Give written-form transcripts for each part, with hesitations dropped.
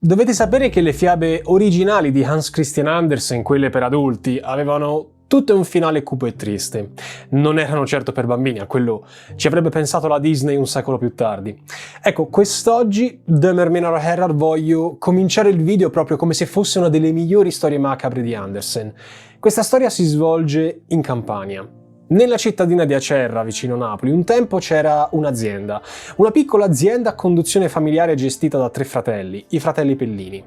Dovete sapere che le fiabe originali di Hans Christian Andersen, quelle per adulti, avevano tutto un finale cupo e triste. Non erano certo per bambini, a quello ci avrebbe pensato la Disney un secolo più tardi. Ecco, quest'oggi, Dömer Menar Herrar, voglio cominciare il video proprio come se fosse una delle migliori storie macabre di Andersen. Questa storia si svolge in Campania. Nella cittadina di Acerra, vicino Napoli, un tempo c'era un'azienda, una piccola azienda a conduzione familiare gestita da 3 fratelli, i fratelli Pellini.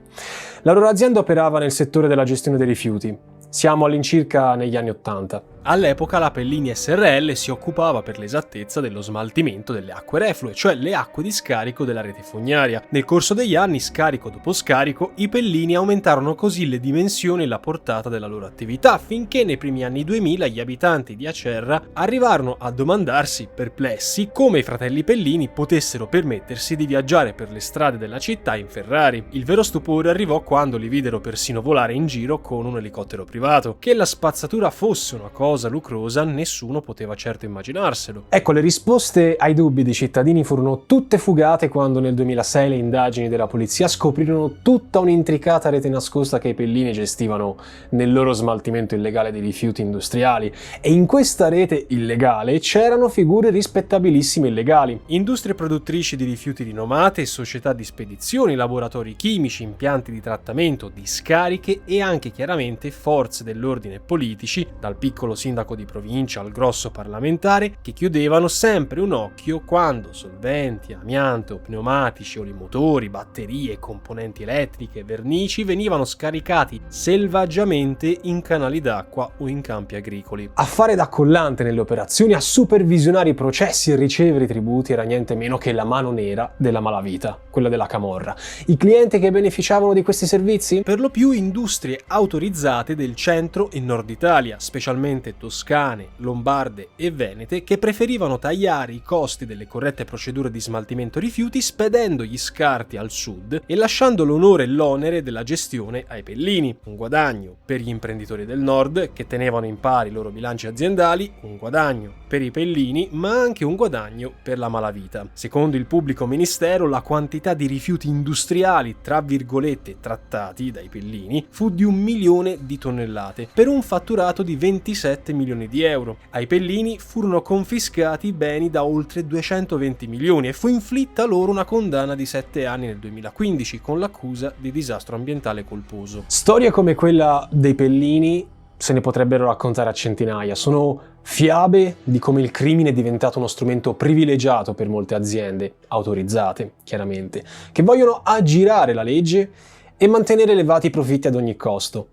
La loro azienda operava nel settore della gestione dei rifiuti. Siamo all'incirca negli anni '80. All'epoca la Pellini SRL si occupava per l'esattezza dello smaltimento delle acque reflue, cioè le acque di scarico della rete fognaria. Nel corso degli anni, scarico dopo scarico, i Pellini aumentarono così le dimensioni e la portata della loro attività, finché nei primi anni 2000 gli abitanti di Acerra arrivarono a domandarsi, perplessi, come i fratelli Pellini potessero permettersi di viaggiare per le strade della città in Ferrari. Il vero stupore arrivò quando li videro persino volare in giro con un elicottero privato. Che la spazzatura fosse una cosa lucrosa nessuno poteva certo immaginarselo. Ecco, le risposte ai dubbi dei cittadini furono tutte fugate quando nel 2006 le indagini della polizia scoprirono tutta un'intricata rete nascosta che i Pellini gestivano nel loro smaltimento illegale di rifiuti industriali, e in questa rete illegale c'erano figure rispettabilissime illegali. Industrie produttrici di rifiuti rinomate, società di spedizioni, laboratori chimici, impianti di trattamento, discariche e anche chiaramente forze dell'ordine politici, dal piccolo sindaco di provincia al grosso parlamentare, che chiudevano sempre un occhio quando solventi, amianto, pneumatici, olimotori, batterie, componenti elettriche, vernici venivano scaricati selvaggiamente in canali d'acqua o in campi agricoli. A fare da collante nelle operazioni, a supervisionare i processi e ricevere i tributi era niente meno che la mano nera della malavita, quella della camorra. I clienti che beneficiavano di questi servizi? Per lo più industrie autorizzate del centro e nord Italia, specialmente toscane, lombarde e venete, che preferivano tagliare i costi delle corrette procedure di smaltimento rifiuti spedendo gli scarti al sud e lasciando l'onore e l'onere della gestione ai Pellini. Un guadagno per gli imprenditori del nord che tenevano in pari i loro bilanci aziendali, un guadagno per i Pellini, ma anche un guadagno per la malavita. Secondo il pubblico ministero, la quantità di rifiuti industriali, tra virgolette, trattati dai Pellini fu di 1 milione di tonnellate, per un fatturato di 27 milioni di euro. Ai Pellini furono confiscati beni da oltre 220 milioni e fu inflitta loro una condanna di 7 anni nel 2015 con l'accusa di disastro ambientale colposo. Storie come quella dei Pellini se ne potrebbero raccontare a centinaia. Sono fiabe di come il crimine è diventato uno strumento privilegiato per molte aziende, autorizzate chiaramente, che vogliono aggirare la legge e mantenere elevati i profitti ad ogni costo.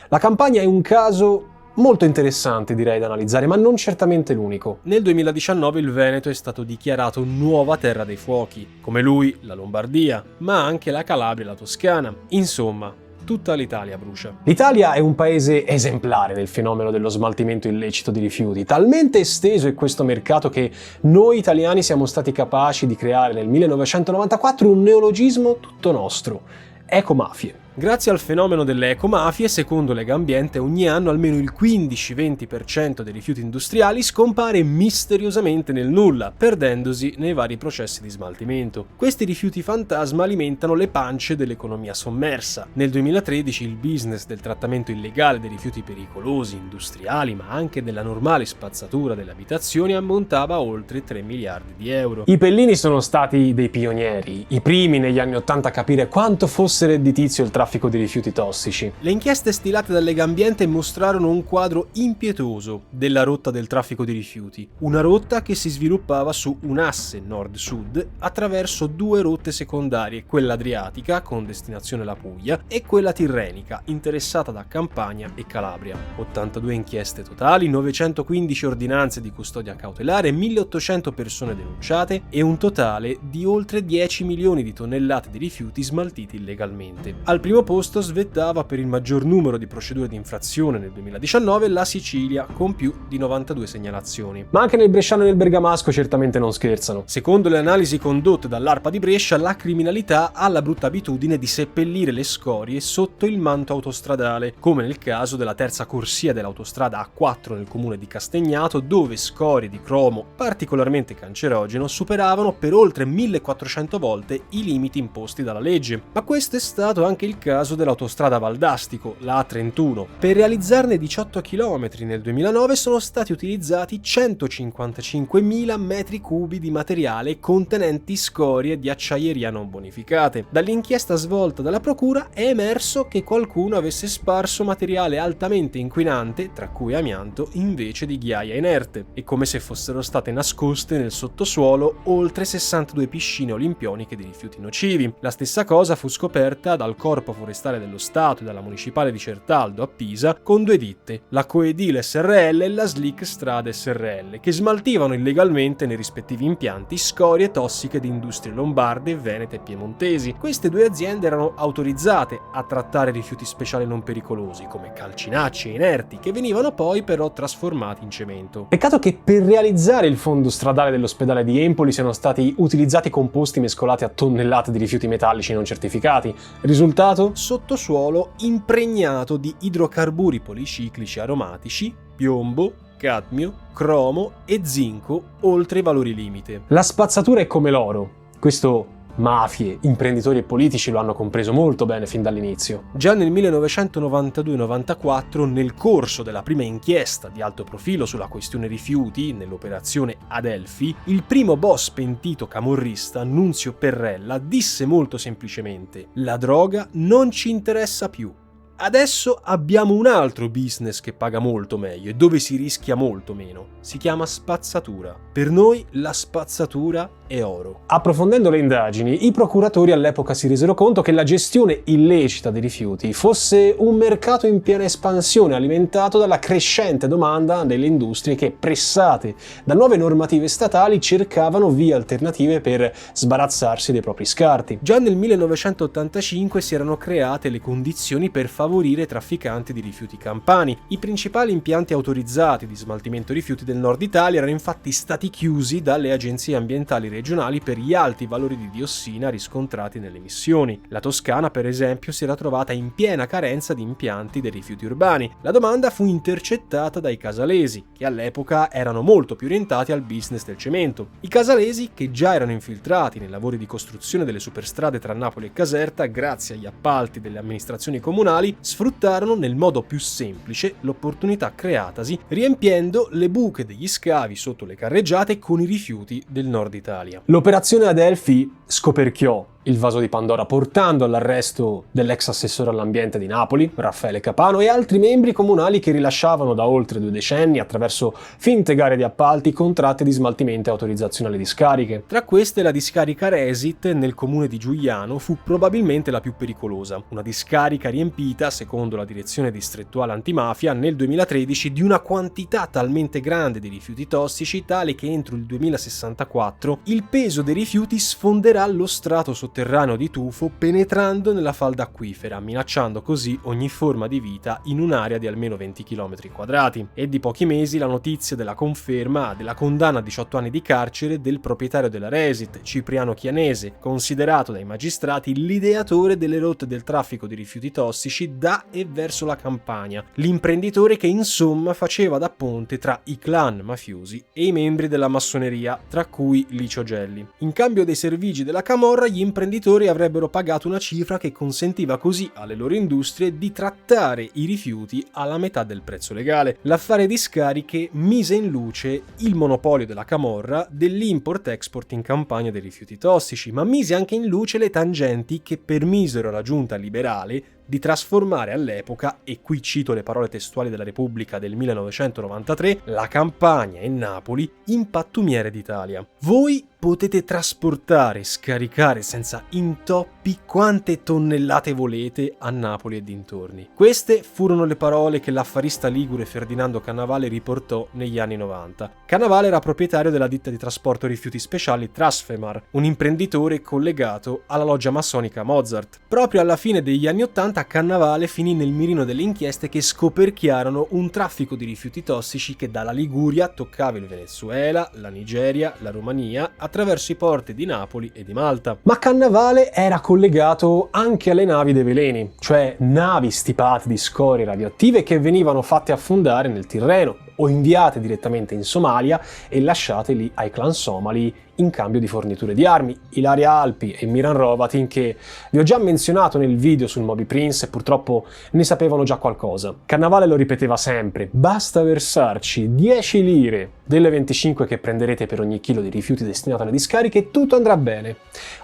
La Campania è un caso molto interessante, direi, da analizzare, ma non certamente l'unico. Nel 2019 il Veneto è stato dichiarato nuova terra dei fuochi, come lui la Lombardia, ma anche la Calabria e la Toscana. Insomma, tutta l'Italia brucia. L'Italia è un paese esemplare nel fenomeno dello smaltimento illecito di rifiuti. Talmente esteso è questo mercato che noi italiani siamo stati capaci di creare nel 1994 un neologismo tutto nostro: ecomafie. Grazie al fenomeno delle ecomafie, secondo Legambiente, ogni anno almeno il 15-20% dei rifiuti industriali scompare misteriosamente nel nulla, perdendosi nei vari processi di smaltimento. Questi rifiuti fantasma alimentano le pance dell'economia sommersa. Nel 2013 il business del trattamento illegale dei rifiuti pericolosi, industriali, ma anche della normale spazzatura delle abitazioni ammontava a oltre 3 miliardi di euro. I Pellini sono stati dei pionieri, i primi negli anni '80 a capire quanto fosse redditizio il traffico di rifiuti tossici. Le inchieste stilate da Legambiente mostrarono un quadro impietoso della rotta del traffico di rifiuti, una rotta che si sviluppava su un asse nord-sud attraverso 2 rotte secondarie, quella adriatica con destinazione la Puglia e quella tirrenica interessata da Campania e Calabria. 82 inchieste totali, 915 ordinanze di custodia cautelare, 1800 persone denunciate e un totale di oltre 10 milioni di tonnellate di rifiuti smaltiti illegalmente. Al primo primo posto svettava per il maggior numero di procedure di infrazione nel 2019 la Sicilia, con più di 92 segnalazioni. Ma anche nel bresciano e nel bergamasco certamente non scherzano. Secondo le analisi condotte dall'ARPA di Brescia, la criminalità ha la brutta abitudine di seppellire le scorie sotto il manto autostradale, come nel caso della terza corsia dell'autostrada A4 nel comune di Castagnato, dove scorie di cromo particolarmente cancerogeno superavano per oltre 1400 volte i limiti imposti dalla legge. Ma questo è stato anche il caso dell'autostrada Valdastico, la A31. Per realizzarne 18 km nel 2009 sono stati utilizzati 155.000 metri cubi di materiale contenenti scorie di acciaieria non bonificate. Dall'inchiesta svolta dalla procura è emerso che qualcuno avesse sparso materiale altamente inquinante, tra cui amianto, invece di ghiaia inerte, e come se fossero state nascoste nel sottosuolo oltre 62 piscine olimpioniche di rifiuti nocivi. La stessa cosa fu scoperta dal Corpo Forestale dello Stato e dalla Municipale di Certaldo a Pisa con due ditte, la Coedile SRL e la Slick Strade SRL, che smaltivano illegalmente nei rispettivi impianti scorie tossiche di industrie lombarde, venete e piemontesi. Queste due aziende erano autorizzate a trattare rifiuti speciali non pericolosi, come calcinacci e inerti, che venivano poi però trasformati in cemento. Peccato che per realizzare il fondo stradale dell'ospedale di Empoli siano stati utilizzati composti mescolati a tonnellate di rifiuti metallici non certificati. Risultato? Sottosuolo impregnato di idrocarburi policiclici aromatici, piombo, cadmio, cromo e zinco oltre i valori limite. La spazzatura è come l'oro. Questo mafie, imprenditori e politici lo hanno compreso molto bene fin dall'inizio. Già nel 1992-94, nel corso della prima inchiesta di alto profilo sulla questione rifiuti, nell'operazione Adelphi, il primo boss pentito camorrista, Nunzio Perrella, disse molto semplicemente: «La droga non ci interessa più. Adesso abbiamo un altro business che paga molto meglio e dove si rischia molto meno. Si chiama spazzatura. Per noi la spazzatura è oro». Approfondendo le indagini, i procuratori all'epoca si resero conto che la gestione illecita dei rifiuti fosse un mercato in piena espansione, alimentato dalla crescente domanda delle industrie che, pressate da nuove normative statali, cercavano vie alternative per sbarazzarsi dei propri scarti. Già nel 1985 si erano create le condizioni per favorire i trafficanti di rifiuti campani. I principali impianti autorizzati di smaltimento rifiuti del nord Italia erano infatti stati chiusi dalle agenzie ambientali regionali per gli alti valori di diossina riscontrati nelle emissioni. La Toscana, per esempio, si era trovata in piena carenza di impianti dei rifiuti urbani. La domanda fu intercettata dai casalesi, che all'epoca erano molto più orientati al business del cemento. I casalesi, che già erano infiltrati nei lavori di costruzione delle superstrade tra Napoli e Caserta grazie agli appalti delle amministrazioni comunali, sfruttarono nel modo più semplice l'opportunità creatasi riempiendo le buche degli scavi sotto le carreggiate con i rifiuti del nord Italia. L'operazione Adelphi scoperchiò il vaso di Pandora, portando all'arresto dell'ex assessore all'ambiente di Napoli, Raffaele Capano, e altri membri comunali che rilasciavano da oltre 2 decenni, attraverso finte gare di appalti, contratti di smaltimento e autorizzazione alle discariche. Tra queste la discarica Resit nel comune di Giugliano fu probabilmente la più pericolosa, una discarica riempita, secondo la direzione distrettuale antimafia, nel 2013 di una quantità talmente grande di rifiuti tossici tale che entro il 2064 il peso dei rifiuti sfonderà lo strato sotterraneo di tufo penetrando nella falda acquifera, minacciando così ogni forma di vita in un'area di almeno 20 km². È di pochi mesi la notizia della conferma della condanna a 18 anni di carcere del proprietario della Resit, Cipriano Chianese, considerato dai magistrati l'ideatore delle rotte del traffico di rifiuti tossici da e verso la Campania, l'imprenditore che insomma faceva da ponte tra i clan mafiosi e i membri della massoneria, tra cui Licio Gelli. In cambio dei servigi della camorra, gli imprenditori avrebbero pagato una cifra che consentiva così alle loro industrie di trattare i rifiuti alla metà del prezzo legale. L'affare discariche mise in luce il monopolio della camorra dell'import-export in Campania dei rifiuti tossici, ma mise anche in luce le tangenti che permisero alla giunta liberale di trasformare all'epoca, e qui cito le parole testuali della Repubblica del 1993, la Campania e Napoli in pattumiere d'Italia. Voi potete trasportare e scaricare senza intoppi quante tonnellate volete a Napoli e dintorni. Queste furono le parole che l'affarista ligure Ferdinando Cannavale riportò negli anni 90. Cannavale era proprietario della ditta di trasporto rifiuti speciali Trasfemar, un imprenditore collegato alla loggia massonica Mozart. Proprio alla fine degli anni 80 Cannavale finì nel mirino delle inchieste che scoperchiarono un traffico di rifiuti tossici che dalla Liguria toccava il Venezuela, la Nigeria, la Romania, attraverso i porti di Napoli e di Malta. Ma Cannavale era collegato anche alle navi dei veleni, cioè navi stipate di scorie radioattive che venivano fatte affondare nel Tirreno o inviate direttamente in Somalia e lasciate lì ai clan somali in cambio di forniture di armi. Ilaria Alpi e Miran Hrovatin, che vi ho già menzionato nel video sul Moby Prince, e purtroppo ne sapevano già qualcosa. Cannavale lo ripeteva sempre: basta versarci 10 lire delle 25 che prenderete per ogni chilo di rifiuti destinato alle discariche e tutto andrà bene.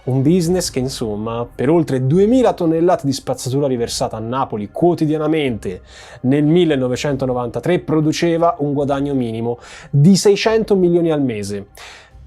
Un business che insomma, per oltre 2000 tonnellate di spazzatura riversata a Napoli quotidianamente nel 1993 produceva un guadagno minimo di 600 milioni al mese.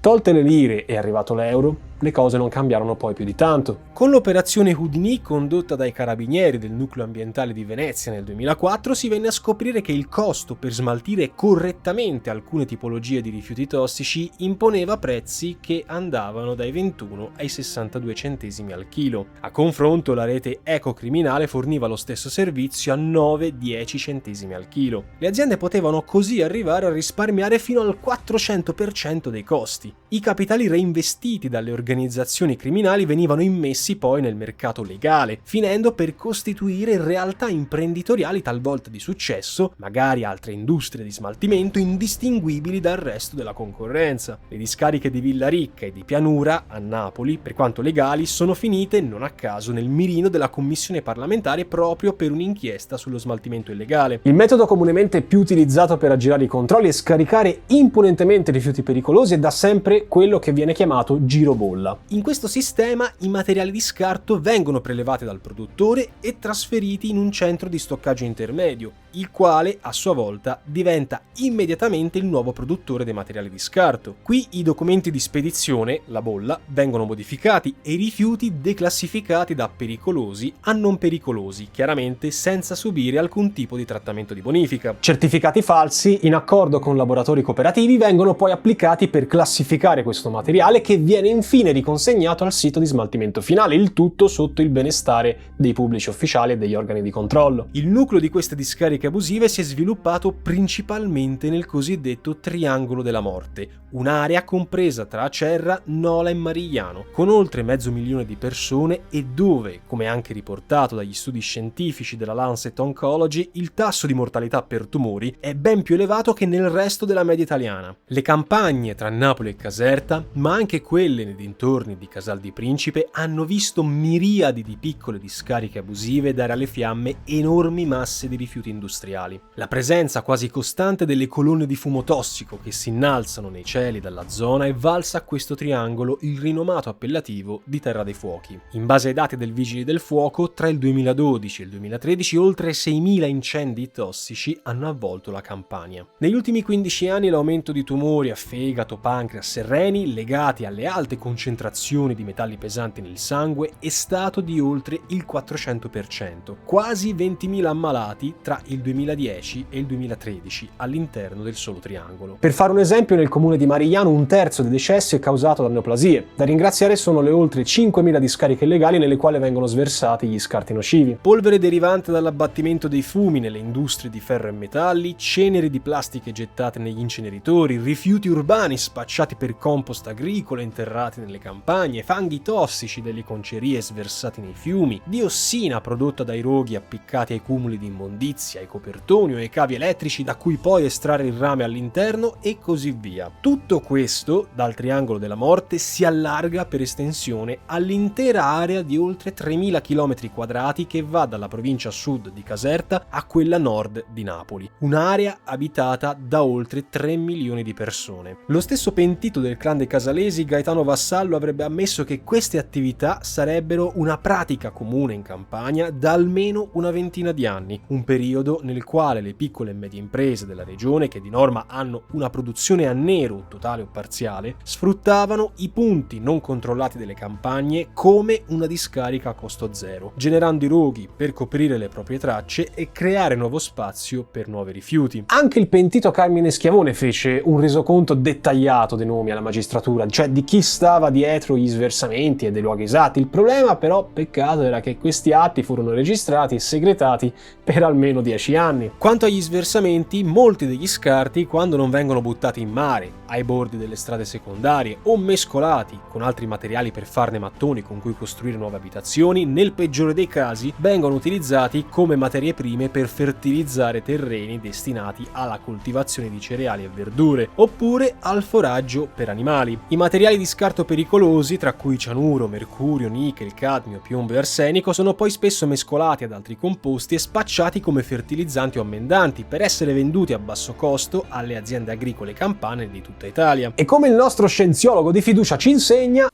Tolte le lire e arrivato l'euro, le cose non cambiarono poi più di tanto. Con l'operazione Houdini condotta dai carabinieri del nucleo ambientale di Venezia nel 2004 si venne a scoprire che il costo per smaltire correttamente alcune tipologie di rifiuti tossici imponeva prezzi che andavano dai 21 ai 62 centesimi al chilo. A confronto la rete ecocriminale forniva lo stesso servizio a 9-10 centesimi al chilo. Le aziende potevano così arrivare a risparmiare fino al 400% dei costi. I capitali reinvestiti dalle organizzazioni criminali venivano immessi poi nel mercato legale, finendo per costituire realtà imprenditoriali talvolta di successo, magari altre industrie di smaltimento indistinguibili dal resto della concorrenza. Le discariche di Villaricca e di Pianura, a Napoli, per quanto legali, sono finite non a caso nel mirino della commissione parlamentare proprio per un'inchiesta sullo smaltimento illegale. Il metodo comunemente più utilizzato per aggirare i controlli e scaricare impunemente rifiuti pericolosi è da sempre quello che viene chiamato girobolla. In questo sistema i materiali di scarto vengono prelevati dal produttore e trasferiti in un centro di stoccaggio intermedio, il quale a sua volta diventa immediatamente il nuovo produttore dei materiali di scarto. Qui i documenti di spedizione, la bolla, vengono modificati e i rifiuti declassificati da pericolosi a non pericolosi, chiaramente senza subire alcun tipo di trattamento di bonifica. Certificati falsi, in accordo con laboratori cooperativi, vengono poi applicati per classificare questo materiale, che viene infine riconsegnato al sito di smaltimento finale, il tutto sotto il benestare dei pubblici ufficiali e degli organi di controllo. Il nucleo di queste discariche abusive si è sviluppato principalmente nel cosiddetto Triangolo della Morte, un'area compresa tra Acerra, Nola e Marigliano, con oltre 500.000 di persone e dove, come anche riportato dagli studi scientifici della Lancet Oncology, il tasso di mortalità per tumori è ben più elevato che nel resto della media italiana. Le campagne tra Napoli e Caserta, ma anche quelle nei dintorni di Casal di Principe, hanno visto miriadi di piccole discariche abusive dare alle fiamme enormi masse di rifiuti industriali. La presenza quasi costante delle colonne di fumo tossico che si innalzano nei cieli dalla zona è valsa a questo triangolo il rinomato appellativo di Terra dei Fuochi. In base ai dati del Vigili del Fuoco, tra il 2012 e il 2013 oltre 6.000 incendi tossici hanno avvolto la Campania. Negli ultimi 15 anni l'aumento di tumori a fegato, pancreas e reni legati alle alte concentrazioni di metalli pesanti nel sangue è stato di oltre il 400%, quasi 20.000 ammalati tra il 2010 e il 2013 all'interno del solo triangolo. Per fare un esempio, nel comune di Marigliano 1/3 dei decessi è causato da neoplasie. Da ringraziare sono le oltre 5.000 discariche illegali nelle quali vengono sversati gli scarti nocivi. Polvere derivante dall'abbattimento dei fumi nelle industrie di ferro e metalli, ceneri di plastiche gettate negli inceneritori, rifiuti urbani spacciati per compost agricolo interrati nelle campagne, fanghi tossici delle concerie sversati nei fiumi, diossina prodotta dai roghi appiccati ai cumuli di immondizia, ai copertoni o ai cavi elettrici da cui poi estrarre il rame all'interno e così via. Tutto questo, dal Triangolo della Morte, si allarga per estensione all'intera area di oltre 3.000 km² che va dalla provincia sud di Caserta a quella nord di Napoli, un'area abitata da oltre 3 milioni di persone. Lo stesso pentito del clan dei Casalesi, Gaetano Vassal, Gallo avrebbe ammesso che queste attività sarebbero una pratica comune in Campania da almeno una ventina di anni, un periodo nel quale le piccole e medie imprese della regione, che di norma hanno una produzione a nero, totale o parziale, sfruttavano i punti non controllati delle campagne come una discarica a costo zero, generando i roghi per coprire le proprie tracce e creare nuovo spazio per nuovi rifiuti. Anche il pentito Carmine Schiavone fece un resoconto dettagliato dei nomi alla magistratura, cioè di chi stava dietro gli sversamenti e dei luoghi esatti. Il problema però, peccato, era che questi atti furono registrati e segretati per almeno 10 anni. Quanto agli sversamenti, molti degli scarti, quando non vengono buttati in mare, ai bordi delle strade secondarie o mescolati con altri materiali per farne mattoni con cui costruire nuove abitazioni, nel peggiore dei casi vengono utilizzati come materie prime per fertilizzare terreni destinati alla coltivazione di cereali e verdure, oppure al foraggio per animali. I materiali di scarto pericolosi, tra cui cianuro, mercurio, nichel, cadmio, piombo e arsenico, sono poi spesso mescolati ad altri composti e spacciati come fertilizzanti o ammendanti per essere venduti a basso costo alle aziende agricole campane di tutta Italia. E come il nostro scienziologo di fiducia ci insegna,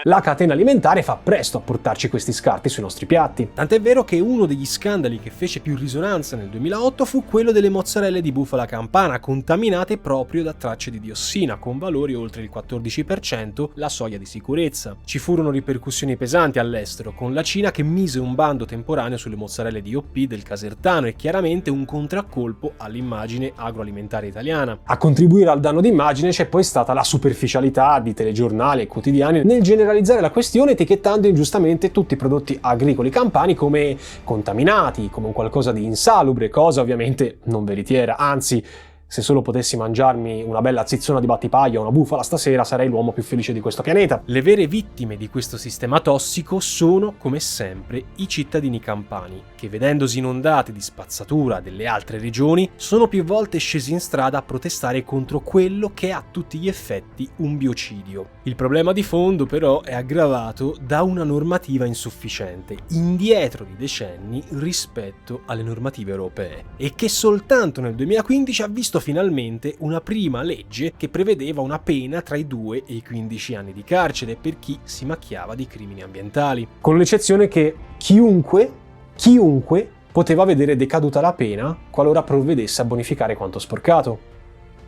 la catena alimentare fa presto a portarci questi scarti sui nostri piatti. Tant'è vero che uno degli scandali che fece più risonanza nel 2008 fu quello delle mozzarelle di bufala campana contaminate proprio da tracce di diossina con valori oltre il 14%, la soglia di sicurezza. Ci furono ripercussioni pesanti all'estero, con la Cina che mise un bando temporaneo sulle mozzarelle DOP del Casertano e chiaramente un contraccolpo all'immagine agroalimentare italiana. A contribuire al danno d'immagine c'è poi stata la superficialità di telegiornali e quotidiani nel generalizzare la questione, etichettando ingiustamente tutti i prodotti agricoli campani come contaminati, come un qualcosa di insalubre, cosa ovviamente non veritiera. Anzi, se solo potessi mangiarmi una bella zizzona di battipaglia o una bufala stasera, sarei l'uomo più felice di questo pianeta. Le vere vittime di questo sistema tossico sono, come sempre, i cittadini campani, che vedendosi inondati di spazzatura delle altre regioni, sono più volte scesi in strada a protestare contro quello che è a tutti gli effetti un biocidio. Il problema di fondo, però, è aggravato da una normativa insufficiente, indietro di decenni rispetto alle normative europee, e che soltanto nel 2015 ha visto finalmente una prima legge che prevedeva una pena tra i 2 e i 15 anni di carcere per chi si macchiava di crimini ambientali. Con l'eccezione che chiunque poteva vedere decaduta la pena qualora provvedesse a bonificare quanto sporcato.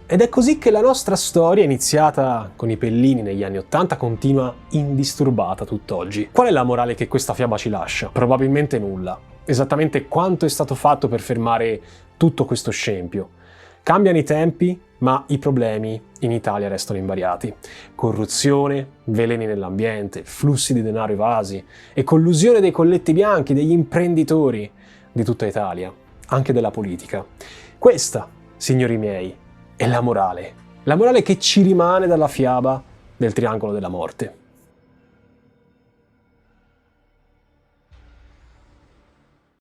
Ed è così che la nostra storia, iniziata con i Pellini negli anni '80, continua indisturbata tutt'oggi. Qual è la morale che questa fiaba ci lascia? Probabilmente nulla. Esattamente quanto è stato fatto per fermare tutto questo scempio? Cambiano i tempi, ma i problemi in Italia restano invariati. Corruzione, veleni nell'ambiente, flussi di denaro evasi e collusione dei colletti bianchi, degli imprenditori di tutta Italia, anche della politica. Questa, signori miei, è la morale che ci rimane dalla fiaba del triangolo della morte.